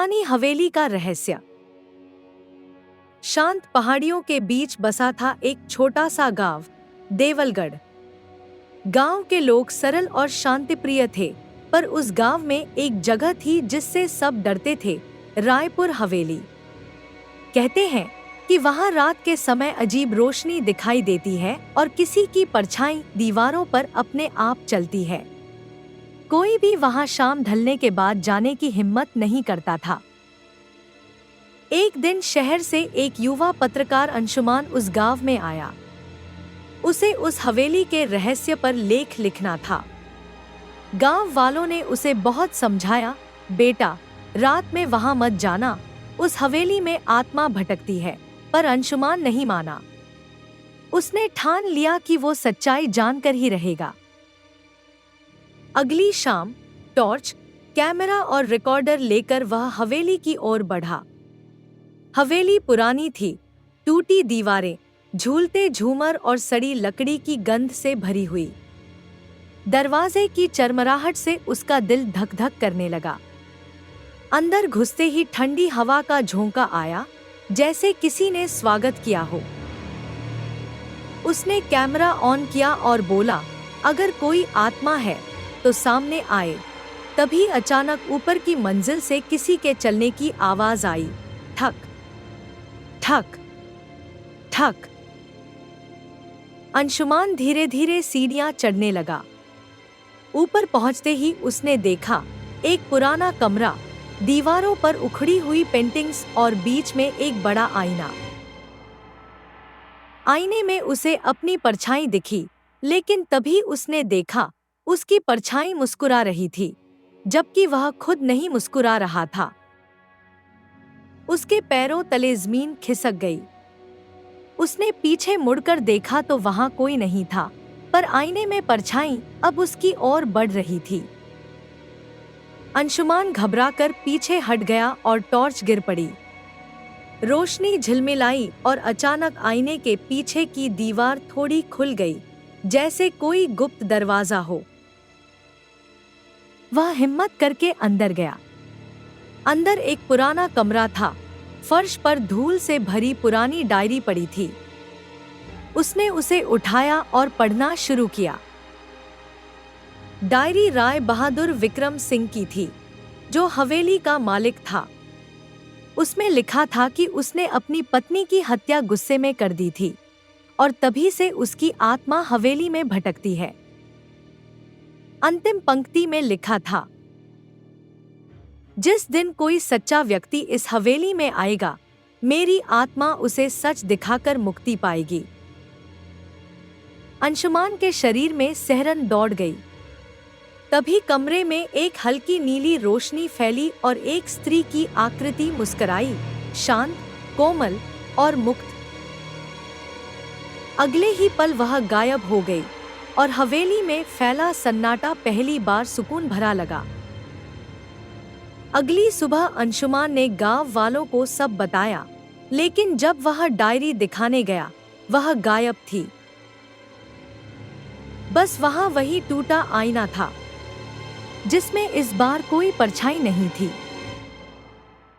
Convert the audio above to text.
पुरानी हवेली का रहस्य। शांत पहाड़ियों के बीच बसा था एक छोटा सा गांव, देवलगढ़। गांव के लोग सरल और शांतिप्रिय थे, पर उस गांव में एक जगह थी जिससे सब डरते थे, रायपुर हवेली। कहते हैं कि वहां रात के समय अजीब रोशनी दिखाई देती है और किसी की परछाई दीवारों पर अपने आप चलती है। कोई भी वहां शाम ढलने के बाद जाने की हिम्मत नहीं करता था। एक दिन शहर से एक युवा पत्रकार अंशुमान उस गांव में आया। उसे उस हवेली के रहस्य पर लेख लिखना था। गांव वालों ने उसे बहुत समझाया, बेटा, रात में वहां मत जाना, उस हवेली में आत्मा भटकती है। पर अंशुमान नहीं माना। उसने ठान लिया कि वो सच्चाई जानकर ही रहेगा। अगली शाम टॉर्च, कैमरा और रिकॉर्डर लेकर वह हवेली की ओर बढ़ा। हवेली पुरानी थी, टूटी दीवारें, झूलते झूमर और सड़ी लकड़ी की गंध से भरी हुई। दरवाजे की चरमराहट से उसका दिल धक धक करने लगा। अंदर घुसते ही ठंडी हवा का झोंका आया, जैसे किसी ने स्वागत किया हो। उसने कैमरा ऑन किया और बोला, अगर कोई आत्मा है तो सामने आए। तभी अचानक ऊपर की मंजिल से किसी के चलने की आवाज आई, ठक ठक ठक। अंशुमान धीरे धीरे सीढ़ियां चढ़ने लगा। ऊपर पहुंचते ही उसने देखा एक पुराना कमरा, दीवारों पर उखड़ी हुई पेंटिंग्स और बीच में एक बड़ा आईना। आईने में उसे अपनी परछाई दिखी, लेकिन तभी उसने देखा उसकी परछाई मुस्कुरा रही थी, जबकि वह खुद नहीं मुस्कुरा रहा था। उसके पैरों तले जमीन खिसक गई। उसने पीछे मुड़कर देखा तो वहां कोई नहीं था, पर आईने में परछाई अब उसकी ओर बढ़ रही थी। अंशुमान घबराकर पीछे हट गया और टॉर्च गिर पड़ी। रोशनी झिलमिलाई और अचानक आईने के पीछे की दीवार थोड़ी खुल गई, जैसे कोई गुप्त दरवाजा हो। वह हिम्मत करके अंदर गया। अंदर एक पुराना कमरा था। फर्श पर धूल से भरी पुरानी डायरी पड़ी थी। उसने उसे उठाया और पढ़ना शुरू किया। डायरी राय बहादुर विक्रम सिंह की थी, जो हवेली का मालिक था। उसमें लिखा था कि उसने अपनी पत्नी की हत्या गुस्से में कर दी थी और तभी से उसकी आत्मा हवेली में भटकती है। अंतिम पंक्ति में लिखा था, जिस दिन कोई सच्चा व्यक्ति इस हवेली में आएगा, मेरी आत्मा उसे सच दिखाकर मुक्ति पाएगी। अंशुमान के शरीर में सिहरन दौड़ गई। तभी कमरे में एक हल्की नीली रोशनी फैली और एक स्त्री की आकृति मुस्कुराई, शांत, कोमल और मुक्त। अगले ही पल वह गायब हो गई और हवेली में फैला सन्नाटा पहली बार सुकून भरा लगा। अगली सुबह अंशुमान ने गांव वालों को सब बताया, लेकिन जब वह डायरी दिखाने गया, वह गायब थी। बस वहां वही टूटा आईना था, जिसमें इस बार कोई परछाई नहीं थी।